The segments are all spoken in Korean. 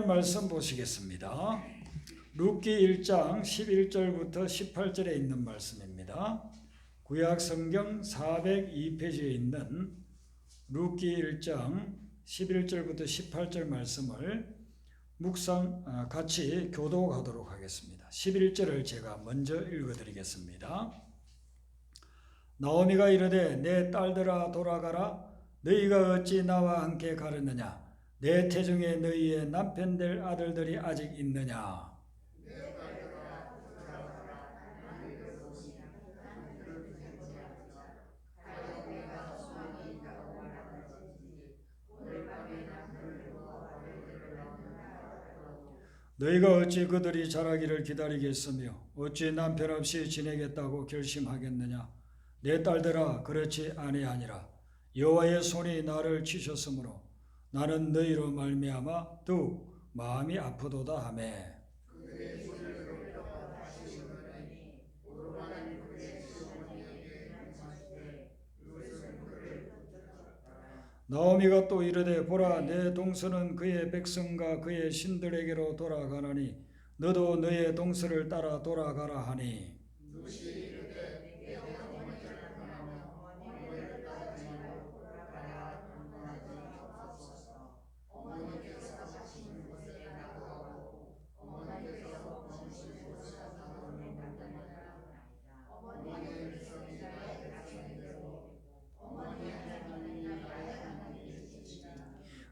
말씀 보시겠습니다. 룻기 1장 11절부터 18절에 있는 말씀입니다. 구약 성경 402페이지에 있는 룻기 1장 11절부터 18절 말씀을 같이 교독하도록 하겠습니다. 11절을 제가 먼저 읽어드리겠습니다. 나오미가 이르되 내 딸들아 돌아가라. 너희가 어찌 나와 함께 가렸느냐? 내 태중에 너희의 남편 될 아들들이 아직 있느냐? 너희가 어찌 그들이 자라기를 기다리겠으며 어찌 남편 없이 지내겠다고 결심하겠느냐? 내 딸들아 그렇지 아니하니라. 여호와의 손이 나를 치셨으므로 나는 너희로 말미암아 더욱 마음이 아프도다 하며 나오미가 또 이르되 보라 내 동서는 그의 백성과 그의 신들에게로 돌아가나니 너도 너의 동서를 따라 돌아가라 하니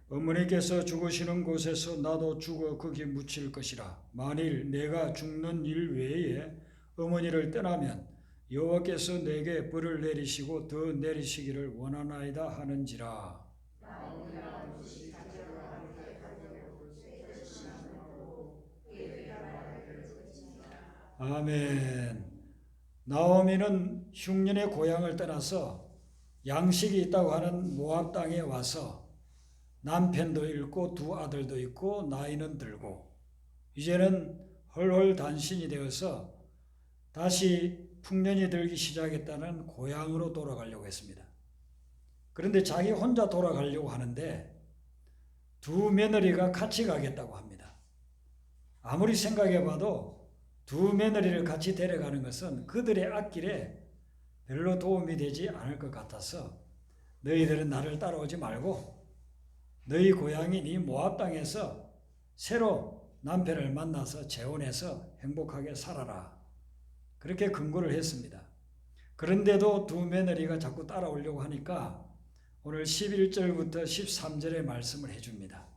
어머니께서 죽으시는 곳에서 나도 죽어 거기 묻힐 것이라. 만일 내가 죽는 일 외에 어머니를 떠나면 여호와께서 내게 벌을 내리시고 더 내리시기를 원하나이다 하는지라. 아멘. 나오미는 흉년의 고향을 떠나서 양식이 있다고 하는 모압 땅에 와서 남편도 잃고 두 아들도 있고 나이는 들고 이제는 헐헐 단신이 되어서 다시 풍년이 들기 시작했다는 고향으로 돌아가려고 했습니다. 그런데 자기 혼자 돌아가려고 하는데 두 며느리가 같이 가겠다고 합니다. 아무리 생각해봐도 두 며느리를 같이 데려가는 것은 그들의 앞길에 별로 도움이 되지 않을 것 같아서 너희들은 나를 따라오지 말고 너희 고향인 이 모압 땅에서 새로 남편을 만나서 재혼해서 행복하게 살아라. 그렇게 금고를 했습니다. 그런데도 두 며느리가 자꾸 따라오려고 하니까 오늘 11절부터 13절의 말씀을 해줍니다.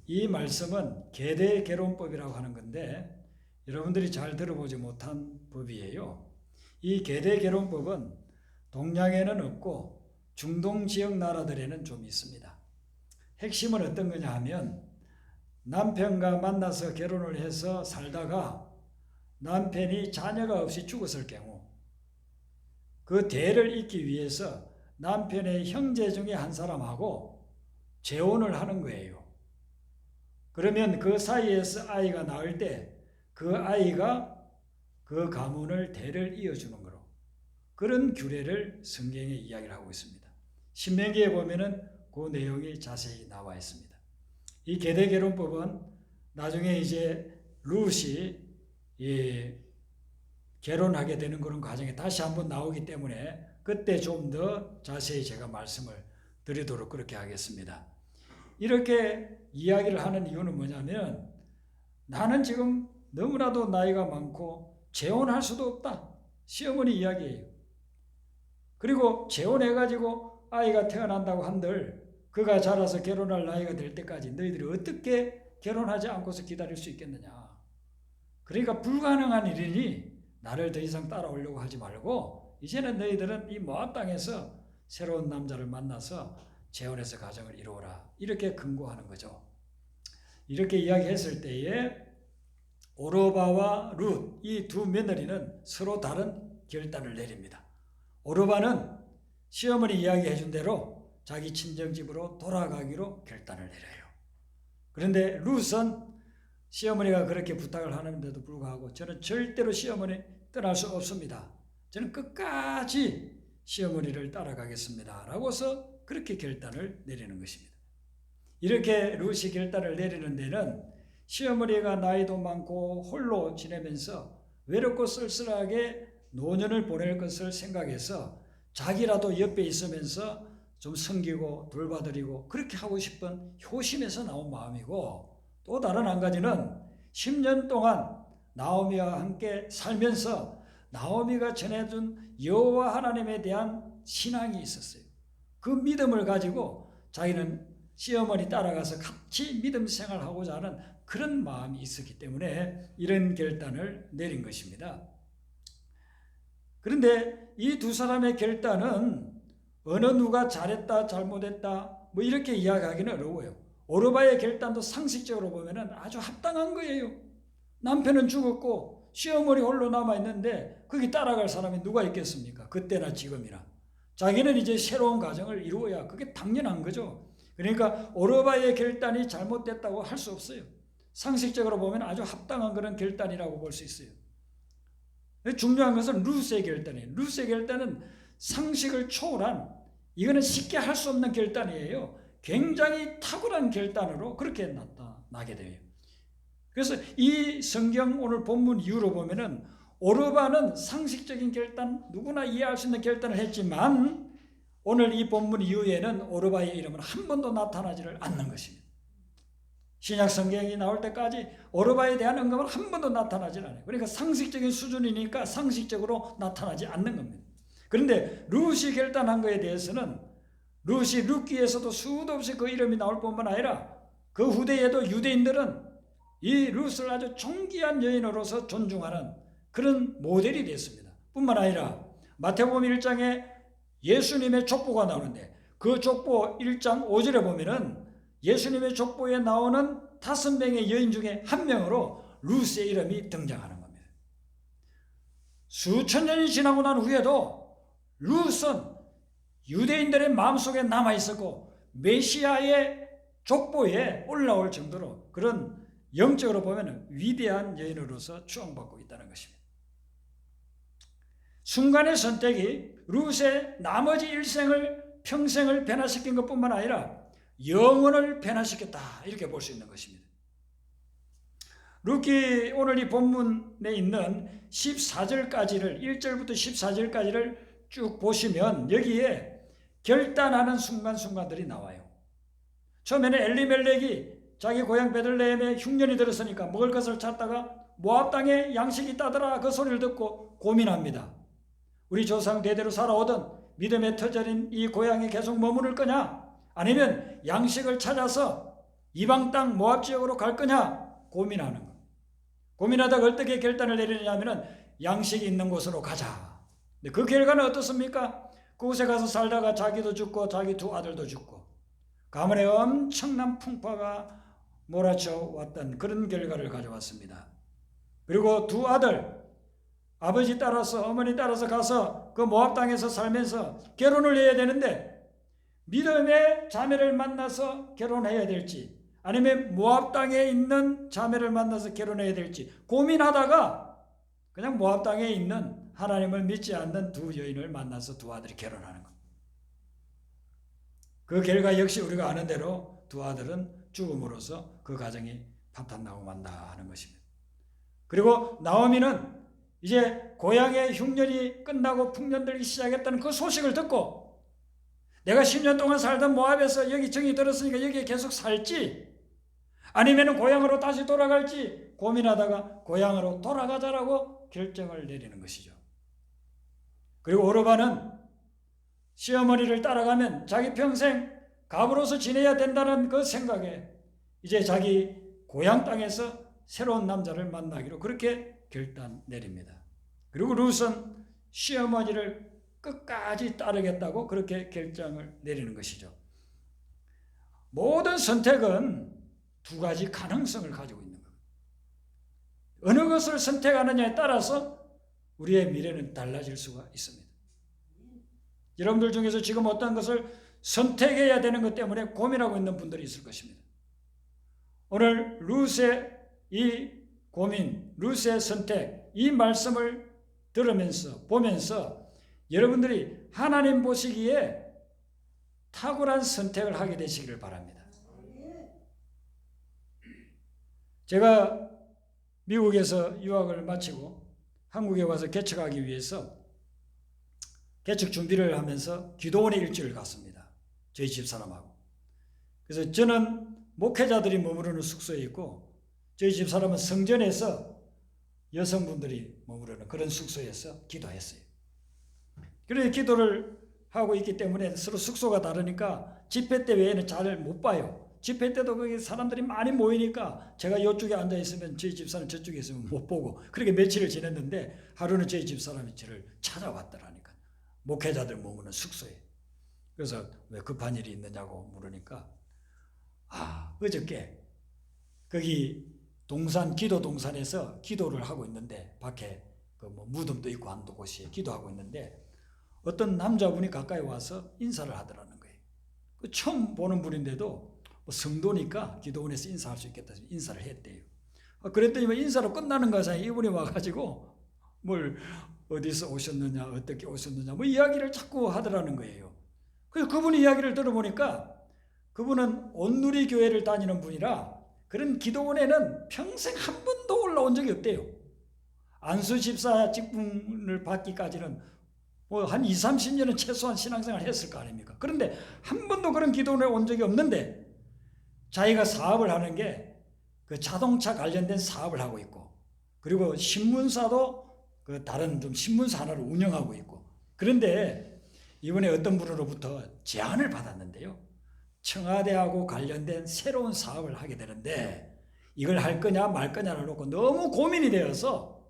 이 말씀은 계대개론법이라고 하는 건데 여러분들이 잘 들어보지 못한 법이에요. 이 계대개론법은 동양에는 없고 중동 지역 나라들에는 좀 있습니다. 핵심은 어떤 거냐 하면 남편과 만나서 결혼을 해서 살다가 남편이 자녀가 없이 죽었을 경우 그 대를 잇기 위해서 남편의 형제 중에 한 사람하고 재혼을 하는 거예요. 그러면 그 사이에서 아이가 나올 때 그 아이가 그 가문을 대를 이어주는 거로 그런 규례를 성경에 이야기를 하고 있습니다. 신명기에 보면은 그 내용이 자세히 나와 있습니다. 이 계대개론법은 나중에 이제 룻이 결혼하게 되는 그런 과정에 다시 한번 나오기 때문에 그때 좀 더 자세히 제가 말씀을 드리도록 그렇게 하겠습니다. 이렇게 이야기를 하는 이유는 뭐냐면 나는 지금 너무나도 나이가 많고 재혼할 수도 없다. 시어머니 이야기예요. 그리고 재혼해가지고 아이가 태어난다고 한들 그가 자라서 결혼할 나이가 될 때까지 너희들이 어떻게 결혼하지 않고서 기다릴 수 있겠느냐. 그러니까 불가능한 일이니 나를 더 이상 따라오려고 하지 말고 이제는 너희들은 이 모압 땅에서 새로운 남자를 만나서 재혼해서 가정을 이루어라. 이렇게 금고하는 거죠. 이렇게 이야기했을 때에 오르바와 룻 이 두 며느리는 서로 다른 결단을 내립니다. 오르바는 시어머니 이야기해 준 대로 자기 친정집으로 돌아가기로 결단을 내려요. 그런데 룻은 시어머니가 그렇게 부탁을 하는데도 불구하고 저는 절대로 시어머니 떠날 수 없습니다. 저는 끝까지 시어머니를 따라가겠습니다. 라고서 그렇게 결단을 내리는 것입니다. 이렇게 룻이 결단을 내리는 데는 시어머니가 나이도 많고 홀로 지내면서 외롭고 쓸쓸하게 노년을 보낼 것을 생각해서 자기라도 옆에 있으면서 좀 섬기고 돌봐드리고 그렇게 하고 싶은 효심에서 나온 마음이고, 또 다른 한 가지는 10년 동안 나오미와 함께 살면서 나오미가 전해준 여호와 하나님에 대한 신앙이 있었어요. 그 믿음을 가지고 자기는 시어머니 따라가서 같이 믿음 생활하고자 하는 그런 마음이 있었기 때문에 이런 결단을 내린 것입니다. 그런데 이 두 사람의 결단은 어느 누가 잘했다 잘못했다 뭐 이렇게 이야기하기는 어려워요. 오르바의 결단도 상식적으로 보면 아주 합당한 거예요. 남편은 죽었고 시어머니 홀로 남아있는데 거기 따라갈 사람이 누가 있겠습니까? 그때나 지금이나. 자기는 이제 새로운 가정을 이루어야 그게 당연한 거죠. 그러니까 오르바의 결단이 잘못됐다고 할 수 없어요. 상식적으로 보면 아주 합당한 그런 결단이라고 볼 수 있어요. 중요한 것은 루스의 결단이에요. 루스의 결단은 상식을 초월한, 이거는 쉽게 할 수 없는 결단이에요. 굉장히 탁월한 결단으로 그렇게 나타나게 돼요. 그래서 이 성경 오늘 본문 이유로 보면은 오르바는 상식적인 결단, 누구나 이해할 수 있는 결단을 했지만 오늘 이 본문 이후에는 오르바의 이름은 한 번도 나타나지를 않는 것입니다. 신약 성경이 나올 때까지 오르바에 대한 언급은 한 번도 나타나지 않아요. 그러니까 상식적인 수준이니까 상식적으로 나타나지 않는 겁니다. 그런데 룻이 결단한 것에 대해서는 룻이 룻기에서도 수도 없이 그 이름이 나올 뿐만 아니라 그 후대에도 유대인들은 이 룻을 아주 존귀한 여인으로서 존중하는 그런 모델이 됐습니다. 뿐만 아니라 마태복음 1장에 예수님의 족보가 나오는데 그 족보 1장 5절에 보면은 예수님의 족보에 나오는 5명의 여인 중에 한 명으로 룻의 이름이 등장하는 겁니다. 수천 년이 지나고 난 후에도 룻은 유대인들의 마음속에 남아있었고 메시아의 족보에 올라올 정도로 그런 영적으로 보면 위대한 여인으로서 추앙받고 있다는 것입니다. 순간의 선택이 룻의 나머지 일생을 평생을 변화시킨 것뿐만 아니라 영혼을 변화시켰다, 이렇게 볼 수 있는 것입니다. 룻기 오늘 이 본문에 있는 14절까지를 1절부터 14절까지를 쭉 보시면 여기에 결단하는 순간순간들이 나와요. 처음에는 엘리멜렉이 자기 고향 베들레헴에 흉년이 들었으니까 먹을 것을 찾다가 모압 땅에 양식이 있다더라 그 소리를 듣고 고민합니다. 우리 조상 대대로 살아오던 믿음의 터전인 이 고향에 계속 머무를 거냐, 아니면 양식을 찾아서 이방 땅 모압 지역으로 갈 거냐 고민하는 거. 고민하다가 어떻게 결단을 내리느냐 하면 양식이 있는 곳으로 가자. 근데 그 결과는 어떻습니까? 그곳에 가서 살다가 자기도 죽고 자기 두 아들도 죽고 가문에 엄청난 풍파가 몰아쳐 왔던 그런 결과를 가져왔습니다. 그리고 두 아들, 아버지 따라서 어머니 따라서 가서 그 모압 땅에서 살면서 결혼을 해야 되는데 믿음의 자매를 만나서 결혼해야 될지 아니면 모압 땅에 있는 자매를 만나서 결혼해야 될지 고민하다가 그냥 모압 땅에 있는 하나님을 믿지 않는 두 여인을 만나서 두 아들이 결혼하는 것. 그 결과 역시 우리가 아는 대로 두 아들은 죽음으로써 그 가정이 파탄나고 만다 하는 것입니다. 그리고 나오미는 이제 고향의 흉년이 끝나고 풍년 들기 시작했다는 그 소식을 듣고 내가 10년 동안 살던 모압에서 여기 정이 들었으니까 여기에 계속 살지 아니면 고향으로 다시 돌아갈지 고민하다가 고향으로 돌아가자라고 결정을 내리는 것이죠. 그리고 오르바는 시어머니를 따라가면 자기 평생 갑으로서 지내야 된다는 그 생각에 이제 자기 고향 땅에서 새로운 남자를 만나기로 그렇게 결단 내립니다. 그리고 룻은 시어머니를 끝까지 따르겠다고 그렇게 결정을 내리는 것이죠. 모든 선택은 두 가지 가능성을 가지고 있는 겁니다. 어느 것을 선택하느냐에 따라서 우리의 미래는 달라질 수가 있습니다. 여러분들 중에서 지금 어떤 것을 선택해야 되는 것 때문에 고민하고 있는 분들이 있을 것입니다. 오늘 룻의 이 고민, 룻의 선택, 이 말씀을 들으면서 보면서 여러분들이 하나님 보시기에 탁월한 선택을 하게 되시기를 바랍니다. 제가 미국에서 유학을 마치고 한국에 와서 개척하기 위해서 개척 준비를 하면서 기도원에 일주일 갔습니다. 저희 집사람하고. 그래서 저는 목회자들이 머무르는 숙소에 있고 저희 집사람은 성전에서 여성분들이 머무르는 그런 숙소에서 기도했어요. 그래서 기도를 하고 있기 때문에 서로 숙소가 다르니까 집회 때 외에는 잘 못 봐요. 집회 때도 거기 사람들이 많이 모이니까 제가 이쪽에 앉아 있으면 저희 집사람 저쪽에 있으면 못 보고 그렇게 며칠을 지냈는데 하루는 저희 집사람이 저를 찾아왔더라니까. 목회자들 머무는 숙소에. 그래서 왜 급한 일이 있느냐고 물으니까 어저께 거기 기도 동산에서 기도를 하고 있는데 밖에 그 뭐 무덤도 있고 한 곳이 기도하고 있는데 어떤 남자분이 가까이 와서 인사를 하더라는 거예요. 처음 보는 분인데도 뭐 성도니까 기도원에서 인사할 수 있겠다 해서 인사를 했대요. 그랬더니 인사로 끝나는 것이 아니라 이분이 와가지고 뭘 어디서 오셨느냐 어떻게 오셨느냐 뭐 이야기를 자꾸 하더라는 거예요. 그래서 그분 이야기를 들어보니까 그분은 온누리 교회를 다니는 분이라 그런 기도원에는 평생 한 번도 올라온 적이 없대요. 안수 집사 직분을 받기까지는 뭐 한 20, 30년은 최소한 신앙생활을 했을 거 아닙니까? 그런데 한 번도 그런 기도원에 온 적이 없는데 자기가 사업을 하는 게 그 자동차 관련된 사업을 하고 있고 그리고 신문사도 그 다른 좀 신문사 하나를 운영하고 있고 그런데 이번에 어떤 분으로부터 제안을 받았는데요. 청와대하고 관련된 새로운 사업을 하게 되는데 이걸 할 거냐 말 거냐를 놓고 너무 고민이 되어서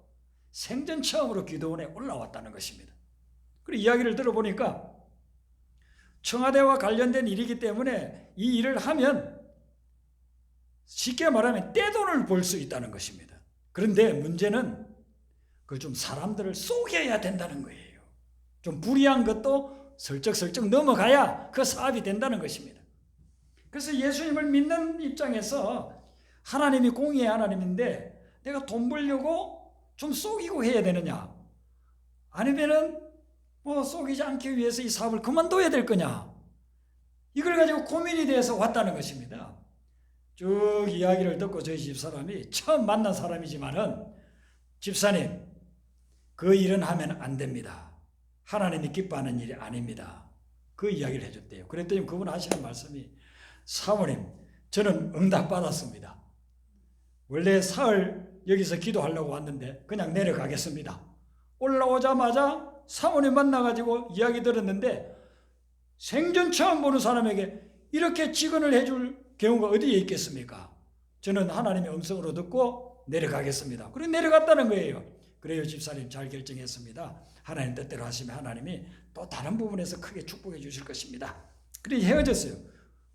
생전 처음으로 기도원에 올라왔다는 것입니다. 그리고 이야기를 들어보니까 청와대와 관련된 일이기 때문에 이 일을 하면 쉽게 말하면 떼돈을 벌 수 있다는 것입니다. 그런데 문제는 그걸 좀 사람들을 속여야 된다는 거예요. 좀 불이한 것도 슬쩍슬쩍 넘어가야 그 사업이 된다는 것입니다. 그래서 예수님을 믿는 입장에서 하나님이 공의의 하나님인데 내가 돈 벌려고 좀 속이고 해야 되느냐 아니면은 뭐 속이지 않기 위해서 이 사업을 그만둬야 될 거냐 이걸 가지고 고민이 돼서 왔다는 것입니다. 쭉 이야기를 듣고 저희 집사람이 처음 만난 사람이지만은 집사님 그 일은 하면 안 됩니다. 하나님이 기뻐하는 일이 아닙니다. 그 이야기를 해줬대요. 그랬더니 그분 하시는 말씀이 사모님 저는 응답받았습니다. 원래 사흘 여기서 기도하려고 왔는데 그냥 내려가겠습니다. 올라오자마자 사모님 만나가지고 이야기 들었는데 생전 처음 보는 사람에게 이렇게 직언을 해줄 경우가 어디에 있겠습니까? 저는 하나님의 음성으로 듣고 내려가겠습니다. 그리고 내려갔다는 거예요. 그래요 집사님 잘 결정했습니다. 하나님 뜻대로 하시면 하나님이 또 다른 부분에서 크게 축복해 주실 것입니다. 그래서 헤어졌어요.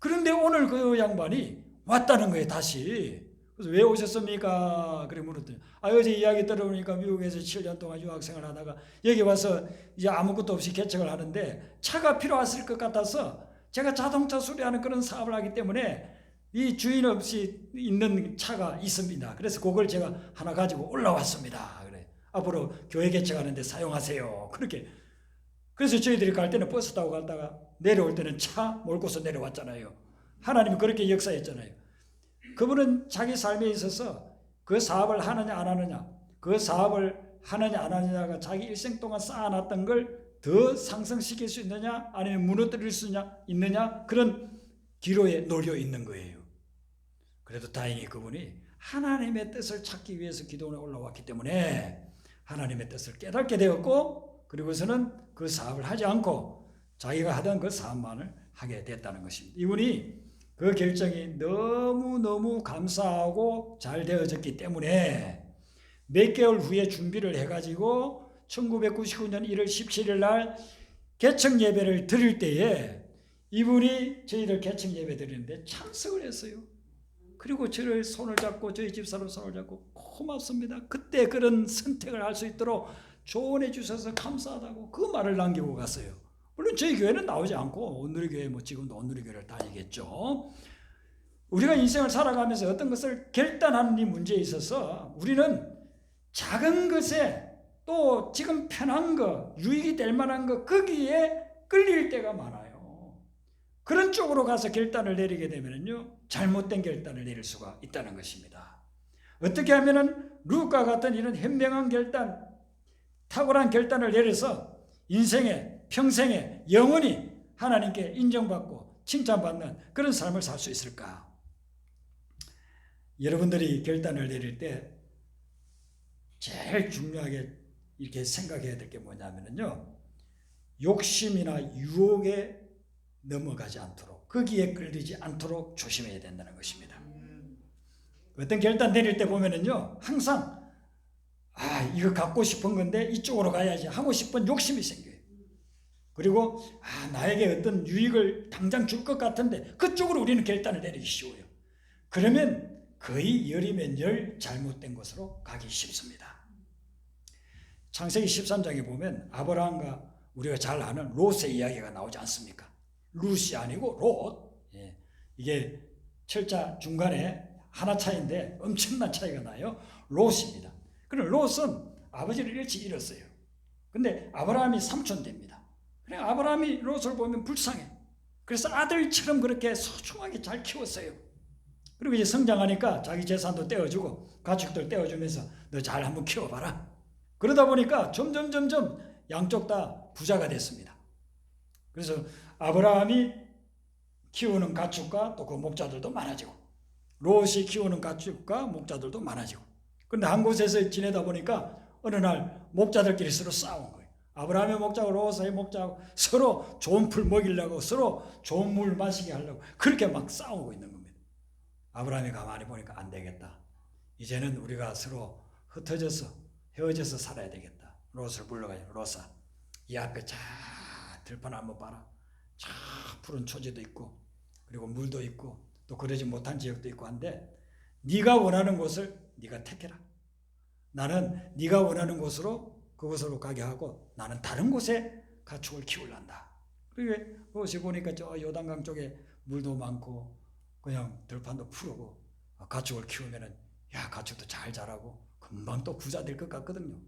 그런데 오늘 그 양반이 왔다는 거예요 다시. 그래서 왜 오셨습니까? 그래 물었더니 어제 이야기 들어보니까 미국에서 7년 동안 유학생활 하다가 여기 와서 이제 아무것도 없이 개척을 하는데 차가 필요했을 것 같아서 제가 자동차 수리하는 그런 사업을 하기 때문에 이 주인 없이 있는 차가 있습니다. 그래서 그걸 제가 하나 가지고 올라왔습니다. 그래 앞으로 교회 개척하는데 사용하세요. 그렇게. 그래서 저희들이 갈 때는 버스 타고 갔다가 내려올 때는 차 몰고서 내려왔잖아요. 하나님이 그렇게 역사했잖아요. 그분은 자기 삶에 있어서 그 사업을 하느냐 안 하느냐 그 사업을 하느냐 안 하느냐가 자기 일생 동안 쌓아놨던 걸 더 상승시킬 수 있느냐 아니면 무너뜨릴 수 있느냐 그런 기로에 놓여 있는 거예요. 그래도 다행히 그분이 하나님의 뜻을 찾기 위해서 기도원에 올라왔기 때문에 하나님의 뜻을 깨닫게 되었고 그리고서는 그 사업을 하지 않고 자기가 하던 그 사업만을 하게 됐다는 것입니다. 이분이 그 결정이 너무너무 감사하고 잘 되어졌기 때문에 몇 개월 후에 준비를 해가지고 1999년 1월 17일 날 개척 예배를 드릴 때에 이분이 저희들 개척 예배 드리는데 참석을 했어요. 그리고 저를 손을 잡고 저희 집사람 손을 잡고 고맙습니다. 그때 그런 선택을 할 수 있도록 조언해 주셔서 감사하다고 그 말을 남기고 갔어요. 물론 저희 교회는 나오지 않고 온누리교회 뭐 지금도 온누리교회를 다니겠죠. 우리가 인생을 살아가면서 어떤 것을 결단하는 이 문제에 있어서 우리는 작은 것에 또 지금 편한 거, 유익이 될 만한 거 거기에 끌릴 때가 많아요. 그런 쪽으로 가서 결단을 내리게 되면요 잘못된 결단을 내릴 수가 있다는 것입니다. 어떻게 하면은 루카 같은 이런 현명한 결단, 탁월한 결단을 내려서 인생에 평생에 영원히 하나님께 인정받고 칭찬받는 그런 삶을 살 수 있을까? 여러분들이 결단을 내릴 때 제일 중요하게 이렇게 생각해야 될 게 뭐냐면요, 욕심이나 유혹에 넘어가지 않도록, 거기에 끌리지 않도록 조심해야 된다는 것입니다. 어떤 결단 내릴 때 보면은요, 항상 이거 갖고 싶은 건데 이쪽으로 가야지 하고 싶은 욕심이 생겨요. 그리고 나에게 어떤 유익을 당장 줄 것 같은데 그쪽으로 우리는 결단을 내리기 쉬워요. 그러면 거의 열이면 열 잘못된 곳으로 가기 쉽습니다. 창세기 13장에 보면 아브라함과 우리가 잘 아는 롯의 이야기가 나오지 않습니까? 룻이 아니고 롯. 이게 철자 중간에 하나 차이인데 엄청난 차이가 나요. 롯입니다. 그럼 롯은 아버지를 일찍 잃었어요. 근데 아브라함이 삼촌 됩니다. 그래 아브라함이 롯을 보면 불쌍해. 그래서 아들처럼 그렇게 소중하게 잘 키웠어요. 그리고 이제 성장하니까 자기 재산도 떼어주고 가축들 떼어주면서 너 잘 한번 키워봐라. 그러다 보니까 점점 양쪽 다 부자가 됐습니다. 그래서 아브라함이 키우는 가축과 또 그 목자들도 많아지고 롯이 키우는 가축과 목자들도 많아지고, 그런데 한 곳에서 지내다 보니까 어느 날 목자들끼리 서로 싸운 거예요. 아브라함의 목자하고 롯의 목자하고 서로 좋은 풀 먹이려고, 서로 좋은 물 마시게 하려고 그렇게 막 싸우고 있는 겁니다. 아브라함이 가만히 보니까 안 되겠다. 이제는 우리가 서로 흩어져서 헤어져서 살아야 되겠다. 롯을 불러가요. 롯아, 이 앞에 자 들판 한번 봐라. 자 푸른 초지도 있고 그리고 물도 있고 또 그러지 못한 지역도 있고 한데 네가 원하는 곳을 네가 택해라. 나는 네가 원하는 곳으로 그곳으로 가게 하고 나는 다른 곳에 가축을 키우란다. 그리고 롯이 보니까 저 요단강 쪽에 물도 많고 그냥 들판도 푸르고 가축을 키우면은 가축도 잘 자라고 금방 또 부자 될 것 같거든요.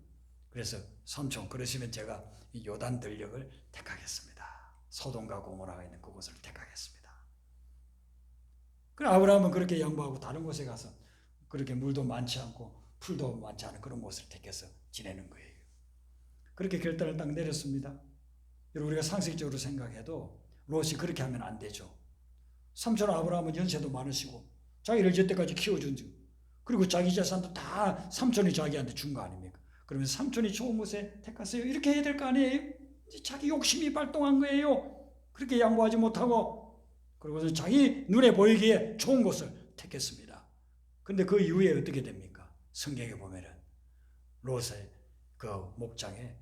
그래서 삼촌 그러시면 제가 이 요단 들녘을 택하겠습니다. 소돔과 고모라가 있는 그곳을 택하겠습니다. 그럼 아브라함은 그렇게 양보하고 다른 곳에 가서 그렇게 물도 많지 않고 풀도 많지 않은 그런 곳을 택해서 지내는 거예요. 그렇게 결단을 딱 내렸습니다. 여러분 우리가 상식적으로 생각해도 롯이 그렇게 하면 안 되죠. 삼촌 아브라함은 연세도 많으시고 자기를 여태까지 키워준 줄, 그리고 자기 재산도 다 삼촌이 자기한테 준 거 아닙니까? 그러면 삼촌이 좋은 곳에 택하세요. 이렇게 해야 될 거 아니에요? 자기 욕심이 발동한 거예요. 그렇게 양보하지 못하고 그리고 자기 눈에 보이기에 좋은 곳을 택했습니다. 그런데 그 이후에 어떻게 됩니까? 성경에 보면은 롯의 그 목장에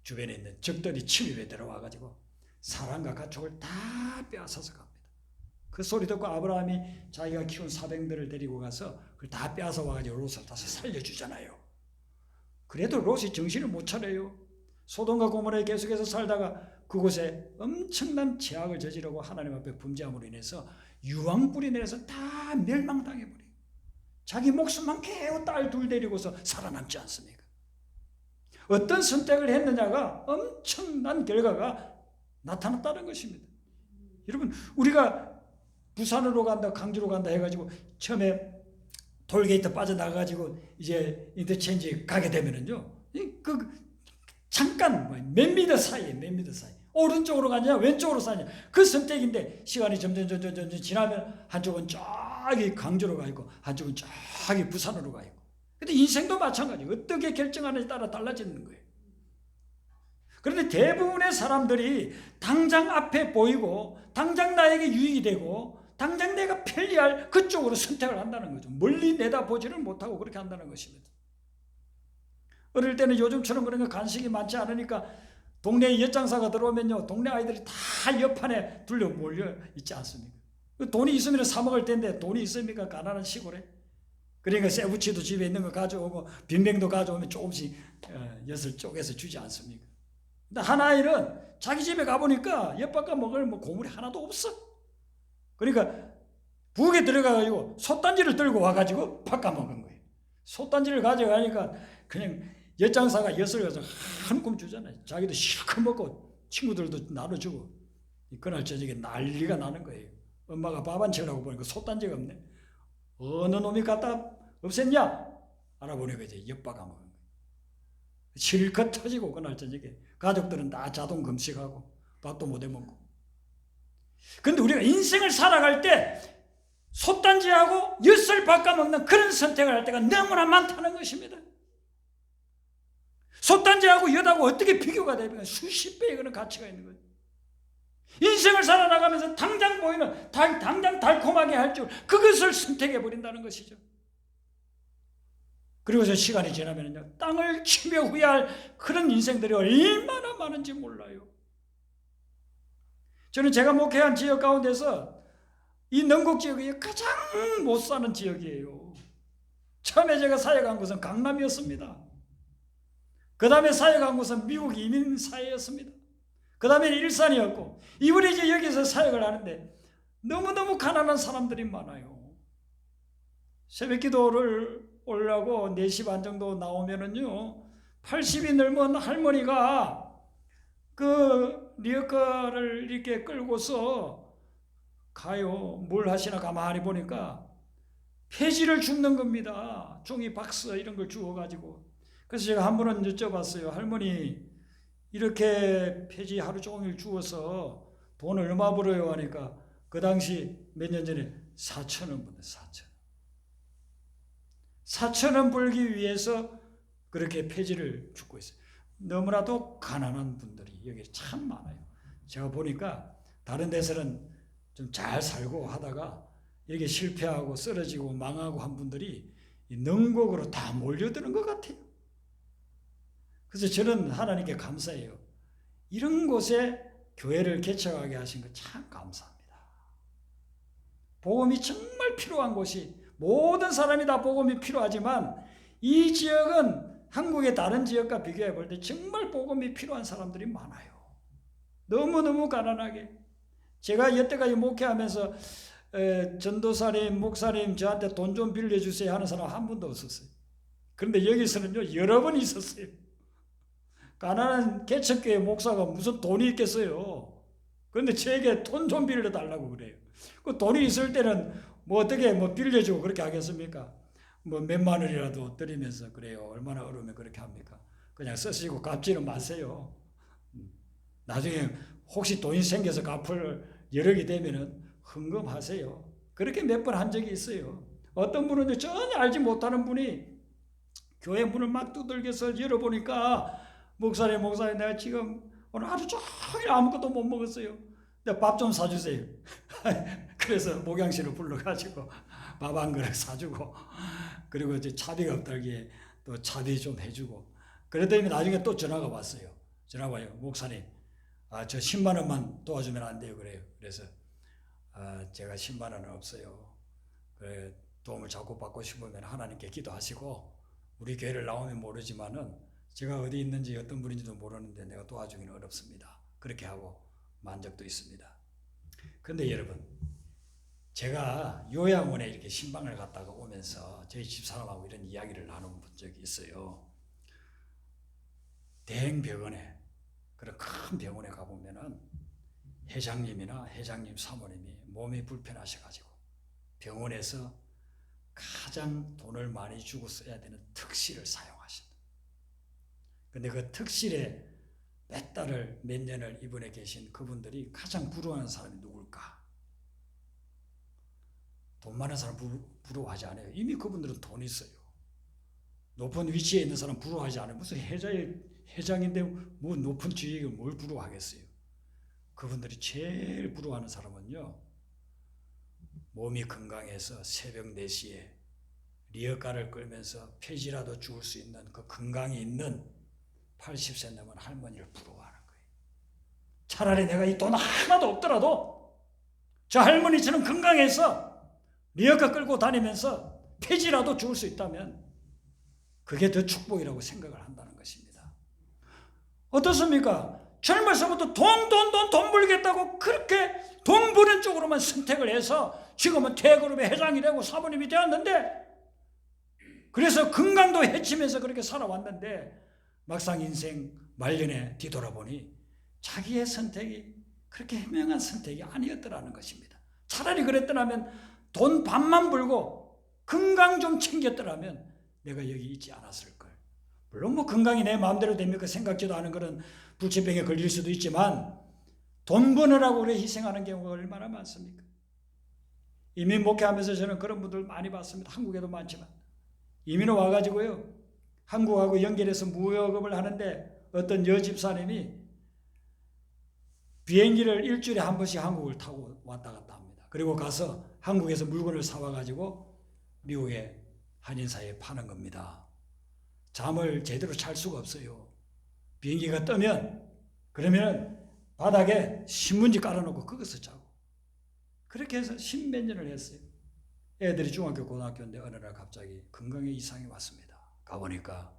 주변에 있는 적들이 침입에 들어와가지고 사람과 가축을 다 빼앗아서 갑니다. 그 소리 듣고 아브라함이 자기가 키운 사병들을 데리고 가서 그걸 다 빼앗아 와가지고 롯을 다시 살려주잖아요. 그래도 롯이 정신을 못 차려요. 소돔과 고모라에 계속해서 살다가 그곳에 엄청난 죄악을 저지르고 하나님 앞에 범죄함으로 인해서 유황불이 내려서 다 멸망당해버려요. 자기 목숨만 개우 딸 둘 데리고서 살아남지 않습니까? 어떤 선택을 했느냐가 엄청난 결과가 나타났다는 것입니다. 여러분 우리가 부산으로 간다 강주로 간다 해가지고 처음에 톨게이트 빠져나가가지고 이제 인터체인지 가게 되면은요 잠깐 몇 미터 사이에 오른쪽으로 가냐 왼쪽으로 사냐 그 선택인데 시간이 점점 지나면 한쪽은 저기 강주로 가 있고 한쪽은 저기 부산으로 가 있고. 근데 인생도 마찬가지예요. 어떻게 결정하느냐에 따라 달라지는 거예요. 그런데 대부분의 사람들이 당장 앞에 보이고 당장 나에게 유익이 되고 당장 내가 편리할 그쪽으로 선택을 한다는 거죠. 멀리 내다보지를 못하고 그렇게 한다는 것입니다. 어릴 때는 요즘처럼 그런 거 간식이 많지 않으니까 동네에 엿장사가 들어오면요 동네 아이들이 다 옆판에 둘러 몰려 있지 않습니까? 돈이 있으면 사 먹을 텐데 돈이 있습니까? 가난한 시골에. 그러니까 새부치도 집에 있는 거 가져오고 빈병도 가져오면 조금씩 엿을 쪼개서 주지 않습니까? 근데 한 아이는 자기 집에 가보니까 엿바꿔 먹을 고물이 하나도 없어. 그러니까 부엌에 들어가가지고 솥단지를 들고 와가지고 바꿔 먹은 거예요. 솥단지를 가져가니까 그냥 엿장사가 엿을 가서 한 움큼 주잖아요. 자기도 실컷 먹고 친구들도 나눠주고. 그날 저녁에 난리가 나는 거예요. 엄마가 밥 안 채우려고 보니까 솥단지가 없네. 어느 놈이 갖다 없앴냐? 알아보니까 이제 엿박아 먹은 거예요. 실컷 터지고 그날 저녁에 가족들은 다 자동 금식하고 밥도 못 해먹고. 그런데 우리가 인생을 살아갈 때 솥단지하고 엿을 바꿔먹는 그런 선택을 할 때가 너무나 많다는 것입니다. 솥단지하고 엿하고 어떻게 비교가 되면 수십 배의 그런 가치가 있는 거예요. 인생을 살아나가면서 당장 보이는 당장 달콤하게 할 줄 그것을 선택해 버린다는 것이죠. 그리고서 시간이 지나면요 땅을 치며 후회할 그런 인생들이 얼마나 많은지 몰라요. 저는 제가 목회한 지역 가운데서 이 능곡 지역이 가장 못 사는 지역이에요. 처음에 제가 사역한 곳은 강남이었습니다. 그 다음에 사역한 곳은 미국 이민 사회였습니다. 그 다음에 일산이었고, 이번에 이제 여기서 사역을 하는데 너무너무 가난한 사람들이 많아요. 새벽 기도를 오려고 4시 반 정도 나오면은요 80이 넘은 할머니가 그 리어카를 이렇게 끌고서 가요. 뭘 하시나 가만히 보니까 폐지를 줍는 겁니다. 종이 박스 이런 걸 주워가지고. 그래서 제가 한 번은 여쭤봤어요. 할머니 이렇게 폐지 하루 종일 주워서 돈 얼마 벌어요? 하니까 그 당시 몇 년 전에 4,000원 벌어요. 4,000원 벌기 위해서 그렇게 폐지를 줍고 있어요. 너무나도 가난한 분들이 여기 참 많아요. 제가 보니까 다른 데서는 좀 잘 살고 하다가 이렇게 실패하고 쓰러지고 망하고 한 분들이 능곡으로 다 몰려드는 것 같아요. 그래서 저는 하나님께 감사해요. 이런 곳에 교회를 개척하게 하신 거 참 감사합니다. 복음이 정말 필요한 곳이, 모든 사람이 다 복음이 필요하지만 이 지역은 한국의 다른 지역과 비교해 볼 때 정말 복음이 필요한 사람들이 많아요. 너무너무 가난하게. 제가 여태까지 목회하면서 전도사님, 목사님 저한테 돈 좀 빌려주세요 하는 사람 한 분도 없었어요. 그런데 여기서는요 여러 번 있었어요. 가난한 개척교회 목사가 무슨 돈이 있겠어요. 그런데 저에게 돈 좀 빌려달라고 그래요. 그 돈이 있을 때는 뭐 어떻게 뭐 빌려주고 그렇게 하겠습니까? 뭐 몇만 원이라도 드리면서 그래요. 얼마나 어려우면 그렇게 합니까? 그냥 쓰시고 갚지는 마세요. 나중에 혹시 돈이 생겨서 갚을 여력이 되면은 헌금하세요. 그렇게 몇 번 한 적이 있어요. 어떤 분은 전혀 알지 못하는 분이 교회 문을 막 두들겨서 열어보니까 목사님 내가 지금 오늘 하루 종일 아무것도 못 먹었어요. 밥 좀 사주세요. 그래서 목양실을 불러가지고 밥 한 그릇 사주고, 그리고 이제 차비가 없다기에 또 차비 좀 해주고, 그랬더니 나중에 또 전화가 왔어요. 전화가 와요. 목사님, 저 10만 원만 도와주면 안 돼요? 그래요. 그래서 제가 10만 원은 없어요. 그래, 도움을 자꾸 받고 싶으면 하나님께 기도하시고, 우리 교회를 나오면 모르지만은 제가 어디 있는지 어떤 분인지도 모르는데 내가 도와주기는 어렵습니다. 그렇게 하고 만족도 있습니다. 그런데 여러분, 제가 요양원에 이렇게 신방을 갔다가 오면서 저희 집사람하고 이런 이야기를 나눈 적이 있어요. 대행병원에, 그런 큰 병원에 가보면은 회장님이나 회장님 사모님이 몸이 불편하셔가지고 병원에서 가장 돈을 많이 주고 써야 되는 특실을 사용하신다. 근데 그 특실에 몇 달을, 몇 년을 입원해 계신 그분들이 가장 부러워하는 사람이 누굴까? 돈 많은 사람 부러워하지 않아요. 이미 그분들은 돈 있어요. 높은 위치에 있는 사람 부러워하지 않아요. 무슨 회장인데 뭐 높은 지위에 뭘 부러워하겠어요. 그분들이 제일 부러워하는 사람은요, 몸이 건강해서 새벽 4시에 리어카를 끌면서 폐지라도 죽을 수 있는 그 건강이 있는 80세 넘은 할머니를 부러워하는 거예요. 차라리 내가 이 돈 하나도 없더라도 저 할머니처럼 건강해서 리어카 끌고 다니면서 폐지라도 죽을 수 있다면 그게 더 축복이라고 생각을 한다는 것입니다. 어떻습니까? 젊어서부터 돈 벌겠다고 그렇게 돈 버는 쪽으로만 선택을 해서 지금은 대그룹의 회장이 되고 사모님이 되었는데, 그래서 건강도 해치면서 그렇게 살아왔는데 막상 인생 말년에 뒤돌아보니 자기의 선택이 그렇게 현명한 선택이 아니었더라는 것입니다. 차라리 그랬더라면 돈 반만 벌고 건강 좀 챙겼더라면 내가 여기 있지 않았을걸. 물론 뭐 건강이 내 마음대로 됩니까? 생각지도 않은 그런 불치병에 걸릴 수도 있지만 돈 버느라고 그래 희생하는 경우가 얼마나 많습니까? 이민 목회하면서 저는 그런 분들 많이 봤습니다. 한국에도 많지만. 이민 와가지고요, 한국하고 연결해서 무역업을 하는데 어떤 여집사님이 비행기를 일주일에 한 번씩 한국을 타고 왔다 갔다 합니다. 그리고 가서 한국에서 물건을 사와가지고 미국의 한인사회에 파는 겁니다. 잠을 제대로 잘 수가 없어요. 비행기가 뜨면 그러면 바닥에 신문지 깔아놓고 거기서 자고. 그렇게 해서 십몇 년을 했어요. 애들이 중학교 고등학교인데 어느 날 갑자기 건강에 이상이 왔습니다. 가보니까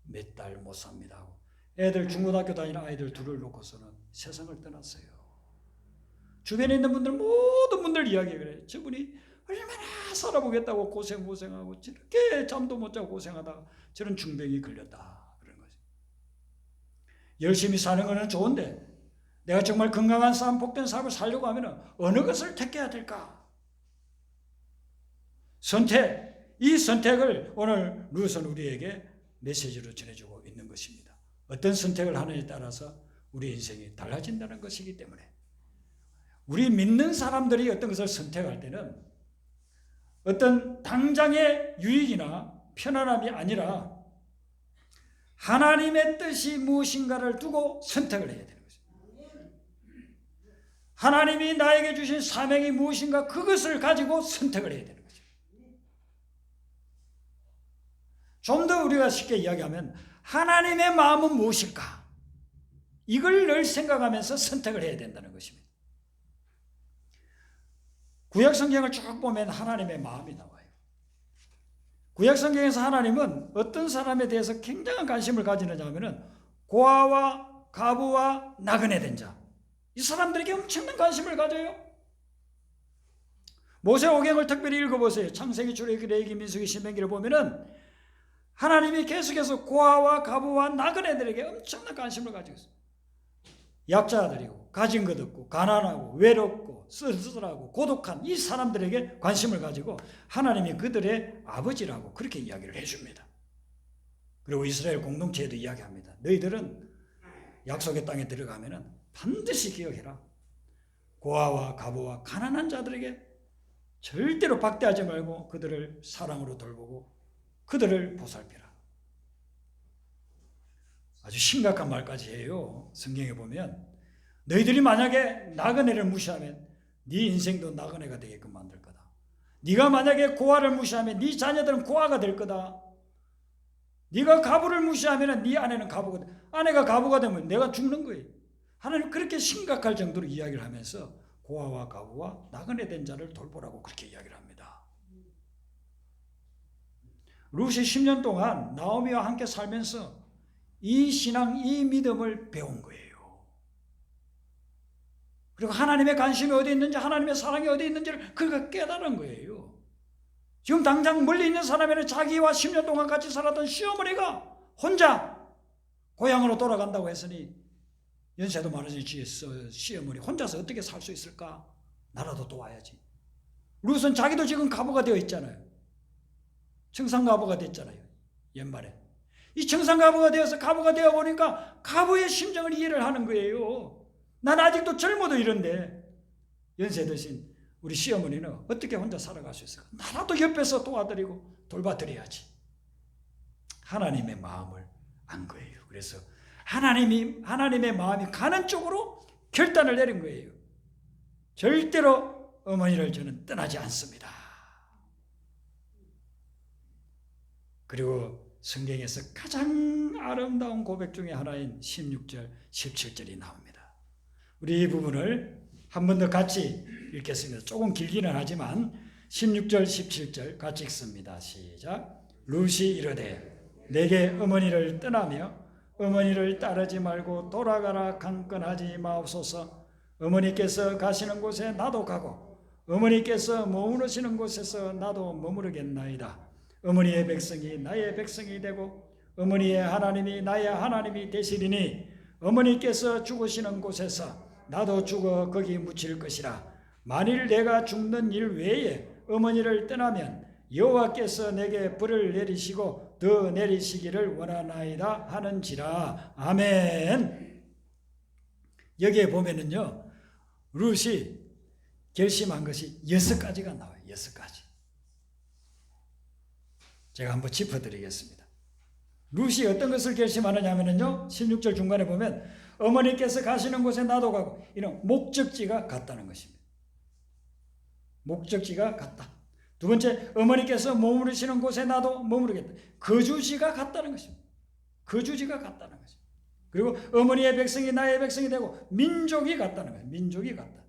몇 달 못 삽니다 하고. 애들 중고등학교 다니는 아이들 둘을 놓고서는 세상을 떠났어요. 주변에 있는 분들 모든 분들 이야기를 해요. 저분이 얼마나 살아보겠다고 고생하고 저렇게 잠도 못 자고 고생하다가 저런 중병이 걸렸다 그런 거죠. 열심히 사는 거는 좋은데 내가 정말 건강한 삶, 복된 삶을 살려고 하면 어느 것을 택해야 될까? 선택, 이 선택을 오늘 룻은 우리에게 메시지로 전해주고 있는 것입니다. 어떤 선택을 하느냐에 따라서 우리 인생이 달라진다는 것이기 때문에 우리 믿는 사람들이 어떤 것을 선택할 때는 어떤 당장의 유익이나 편안함이 아니라 하나님의 뜻이 무엇인가를 두고 선택을 해야 되는 것입니다. 하나님이 나에게 주신 사명이 무엇인가 그것을 가지고 선택을 해야 되는 것입니다. 좀 더 우리가 쉽게 이야기하면 하나님의 마음은 무엇일까? 이걸 늘 생각하면서 선택을 해야 된다는 것입니다. 구약 성경을 쭉 보면 하나님의 마음이 나와요. 구약 성경에서 하나님은 어떤 사람에 대해서 굉장한 관심을 가지느냐 하면은 고아와 가부와 나그네 된 자, 이 사람들에게 엄청난 관심을 가져요. 모세오경을 특별히 읽어보세요. 창세기, 출애굽기, 레위기, 민수기, 신명기를 보면은 하나님이 계속해서 고아와 가부와 나그네들에게 엄청난 관심을 가지고 있어요. 약자들이고 가진 것 없고 가난하고 외롭고 쓸쓸하고 고독한 이 사람들에게 관심을 가지고 하나님이 그들의 아버지라고 그렇게 이야기를 해줍니다. 그리고 이스라엘 공동체에도 이야기합니다. 너희들은 약속의 땅에 들어가면 반드시 기억해라. 고아와 가부와 가난한 자들에게 절대로 박대하지 말고 그들을 사랑으로 돌보고 그들을 보살피라. 아주 심각한 말까지 해요. 성경에 보면 너희들이 만약에 나그네를 무시하면 네 인생도 나그네가 되게끔 만들 거다. 네가 만약에 고아를 무시하면 네 자녀들은 고아가 될 거다. 네가 가부를 무시하면 네 아내는 가부가 돼. 아내가 가부가 되면 내가 죽는 거예요. 하나님 그렇게 심각할 정도로 이야기를 하면서 고아와 가부와 나그네 된 자를 돌보라고 그렇게 이야기를 합니다. 룻이 10년 동안 나오미와 함께 살면서 이 신앙, 이 믿음을 배운 거예요. 그리고 하나님의 관심이 어디 있는지, 하나님의 사랑이 어디 있는지를 그가 깨달은 거예요. 지금 당장 멀리 있는 사람에는 자기와 10년 동안 같이 살았던 시어머니가 혼자 고향으로 돌아간다고 했으니 연세도 많으신 시어머니 혼자서 어떻게 살 수 있을까? 나라도 도와야지. 룻은 자기도 지금 가부가 되어 있잖아요. 청산가부가 됐잖아요. 옛말에. 이 청산가부가 되어서 가부가 되어 보니까 가부의 심정을 이해를 하는 거예요. 난 아직도 젊어도 이런데 연세 드신 우리 시어머니는 어떻게 혼자 살아갈 수 있을까? 나라도 옆에서 도와드리고 돌봐드려야지. 하나님의 마음을 안 거예요. 그래서 하나님의 마음이 가는 쪽으로 결단을 내린 거예요. 절대로 어머니를 저는 떠나지 않습니다. 그리고 성경에서 가장 아름다운 고백 중에 하나인 16절, 17절이 나옵니다. 우리 이 부분을 한 번 더 같이 읽겠습니다. 조금 길기는 하지만 16절, 17절 같이 읽습니다. 시작. 룻이 이르되 내게 어머니를 떠나며 어머니를 따르지 말고 돌아가라 강권하지 마옵소서. 어머니께서 가시는 곳에 나도 가고 어머니께서 머무르시는 곳에서 나도 머무르겠나이다. 어머니의 백성이 나의 백성이 되고 어머니의 하나님이 나의 하나님이 되시리니 어머니께서 죽으시는 곳에서 나도 죽어 거기 묻힐 것이라. 만일 내가 죽는 일 외에 어머니를 떠나면 여호와께서 내게 불을 내리시고 더 내리시기를 원하나이다 하는지라. 아멘. 여기에 보면은요, 룻이 결심한 것이 6가지가 나와요. 6가지. 제가 한번 짚어드리겠습니다. 룻이 어떤 것을 결심하느냐 하면요, 16절 중간에 보면 어머니께서 가시는 곳에 나도 가고, 이런 목적지가 같다는 것입니다. 목적지가 같다. 두 번째, 어머니께서 머무르시는 곳에 나도 머무르겠다. 거주지가 같다는 것입니다. 거주지가 같다는 것입니다. 그리고 어머니의 백성이 나의 백성이 되고 민족이 같다는 거예요. 민족이 같다.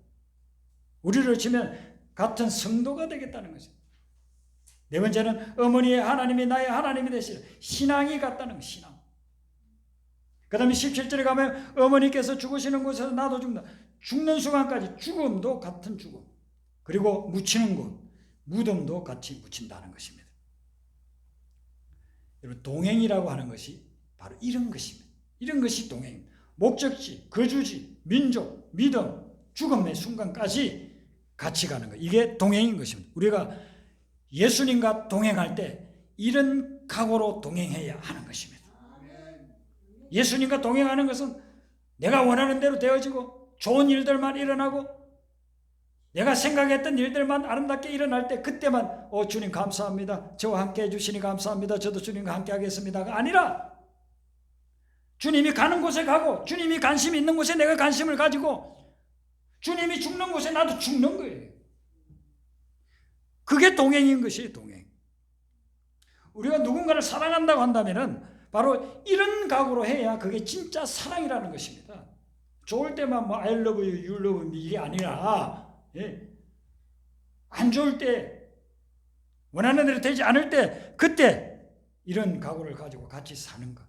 우리로 치면 같은 성도가 되겠다는 것입니다. 네 번째는 어머니의 하나님이 나의 하나님이 되시라. 신앙이 같다는 거예요. 신앙. 그 다음에 17절에 가면 어머니께서 죽으시는 곳에서 나도 죽는다. 죽는 순간까지 죽음도 같은 죽음. 그리고 묻히는 곳, 무덤도 같이 묻힌다는 것입니다. 여러분, 동행이라고 하는 것이 바로 이런 것입니다. 이런 것이 동행입니다. 목적지, 거주지, 민족, 믿음, 죽음의 순간까지 같이 가는 것. 이게 동행인 것입니다. 우리가 예수님과 동행할 때 이런 각오로 동행해야 하는 것입니다. 예수님과 동행하는 것은 내가 원하는 대로 되어지고 좋은 일들만 일어나고 내가 생각했던 일들만 아름답게 일어날 때 그때만 주님 감사합니다. 저와 함께 해주시니 감사합니다. 저도 주님과 함께 하겠습니다가 아니라 주님이 가는 곳에 가고 주님이 관심이 있는 곳에 내가 관심을 가지고 주님이 죽는 곳에 나도 죽는 거예요. 그게 동행인 것이에요. 동행. 우리가 누군가를 사랑한다고 한다면 바로 이런 각오로 해야 그게 진짜 사랑이라는 것입니다. 좋을 때만 I love you, you love me 이게 아니라 안 좋을 때 원하는 대로 되지 않을 때 그때 이런 각오를 가지고 같이 사는 것,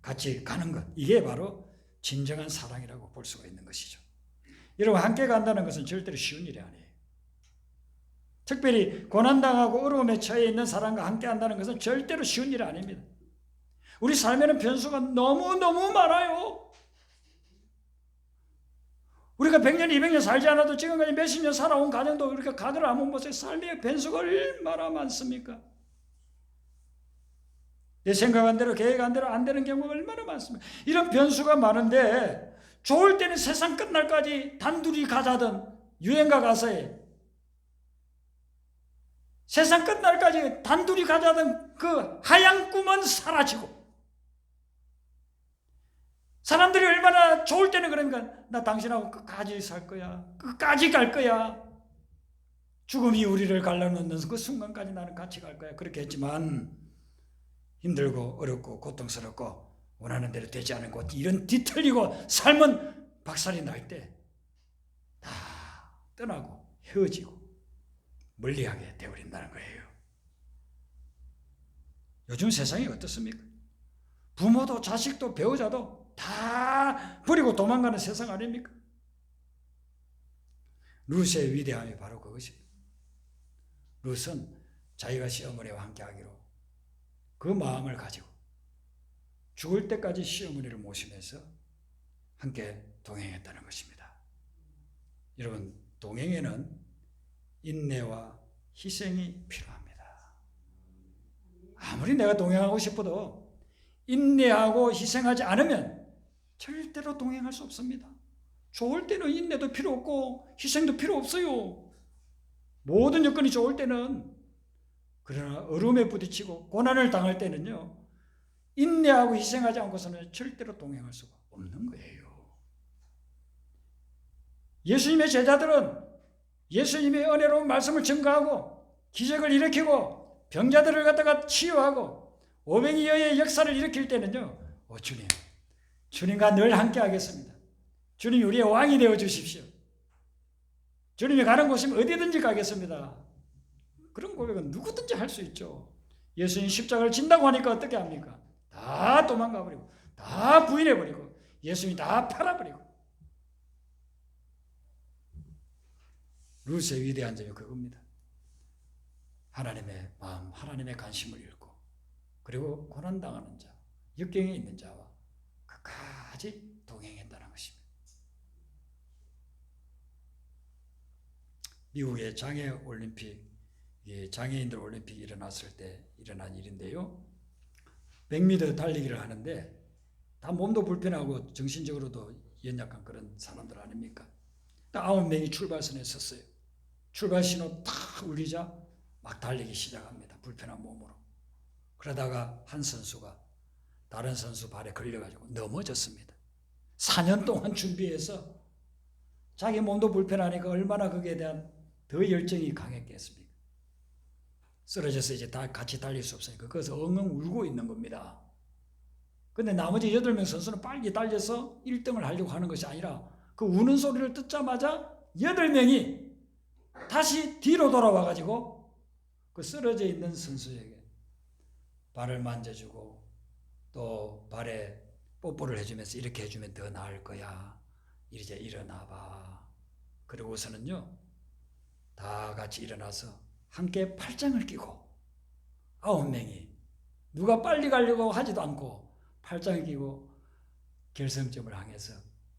같이 가는 것, 이게 바로 진정한 사랑이라고 볼 수가 있는 것이죠. 여러분, 함께 간다는 것은 절대로 쉬운 일이 아니에요. 특별히 고난당하고 어려움에 처해 있는 사람과 함께 한다는 것은 절대로 쉬운 일이 아닙니다. 우리 삶에는 변수가 너무너무 많아요. 우리가 100년, 200년 살지 않아도 지금까지 몇십 년 살아온 가정도 그렇게 가더라 한번 보세요. 삶의 변수가 얼마나 많습니까? 내 생각한 대로 계획한 대로 안 되는 경우가 얼마나 많습니까? 이런 변수가 많은데 좋을 때는 세상 끝날까지 단둘이 가자든 유행가 가사에 세상 끝날까지 단둘이 가자든 그 하얀 꿈은 사라지고 사람들이 얼마나 좋을 때는 그러니까 나 당신하고 끝까지 살 거야. 끝까지 갈 거야. 죽음이 우리를 갈라놓는 그 순간까지 나는 같이 갈 거야. 그렇게 했지만 힘들고 어렵고 고통스럽고 원하는 대로 되지 않은 것 이런 뒤틀리고 삶은 박살이 날 때 다 떠나고 헤어지고 멀리하게 되어버린다는 거예요. 요즘 세상이 어떻습니까? 부모도 자식도 배우자도 다 버리고 도망가는 세상 아닙니까? 룻의 위대함이 바로 그것입니다. 룻은 자기가 시어머니와 함께 하기로 그 마음을 가지고 죽을 때까지 시어머니를 모시면서 함께 동행했다는 것입니다. 여러분, 동행에는 인내와 희생이 필요합니다. 아무리 내가 동행하고 싶어도 인내하고 희생하지 않으면 절대로 동행할 수 없습니다. 좋을 때는 인내도 필요 없고 희생도 필요 없어요. 모든 여건이 좋을 때는. 그러나 어려움에 부딪히고 고난을 당할 때는요, 인내하고 희생하지 않고서는 절대로 동행할 수가 없는 거예요. 예수님의 제자들은 예수님의 은혜로운 말씀을 증거하고 기적을 일으키고 병자들을 갖다가 치유하고 오병이어의 역사를 일으킬 때는요, 주님, 주님과 늘 함께 하겠습니다. 주님이 우리의 왕이 되어 주십시오. 주님이 가는 곳이면 어디든지 가겠습니다. 그런 고백은 누구든지 할 수 있죠. 예수님 십자가를 진다고 하니까 어떻게 합니까? 다 도망가버리고 다 부인해버리고 예수님이 다 팔아버리고. 룻의 위대한 점이 그겁니다. 하나님의 마음, 하나님의 관심을 읽고 그리고 고난당하는 자, 역경에 있는 자와 끝까지 동행했다는 것입니다. 미국의 장애올림픽 이게 장애인들 올림픽이 일어났을 때 일어난 일인데요. 100m 달리기를 하는데 다 몸도 불편하고 정신적으로도 연약한 그런 사람들 아닙니까? 9명이 출발선에 섰어요. 출발 신호 탁 울리자 막 달리기 시작합니다. 불편한 몸으로. 그러다가 한 선수가 다른 선수 발에 걸려가지고 넘어졌습니다. 4년 동안 준비해서 자기 몸도 불편하니까 얼마나 거기에 대한 더 열정이 강했겠습니까? 쓰러져서 이제 다 같이 달릴 수 없으니까 거기서 엉엉 울고 있는 겁니다. 근데 나머지 8명 선수는 빨리 달려서 1등을 하려고 하는 것이 아니라 그 우는 소리를 듣자마자 8명이 다시 뒤로 돌아와가지고 그 쓰러져 있는 선수에게 발을 만져주고 또 발에 뽀뽀를 해주면서 이렇게 해주면 더 나을 거야. 이제 일어나봐. 그러고서는요, 다 같이 일어나서 함께 팔짱을 끼고 9명이 누가 빨리 가려고 하지도 않고 팔짱을 끼고 결승점을 향해서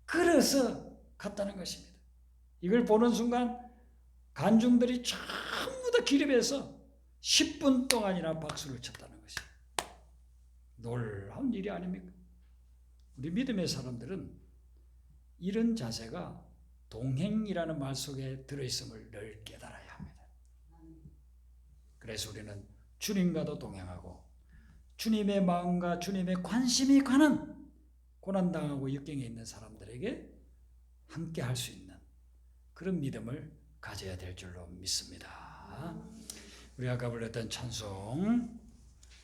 걸어서 갔다는 것입니다. 이걸 보는 순간 관중들이 전부 다 기립해서 10분 동안이나 박수를 쳤다는 것입니다. 놀라운 일이 아닙니까? 우리 믿음의 사람들은 이런 자세가 동행이라는 말 속에 들어있음을 늘 깨달아야 합니다. 그래서 우리는 주님과도 동행하고 주님의 마음과 주님의 관심이 가는 고난당하고 역경에 있는 사람들에게 함께 할 수 있는 그런 믿음을 가져야 될 줄로 믿습니다. 우리 아까 불렀던 찬송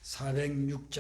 406장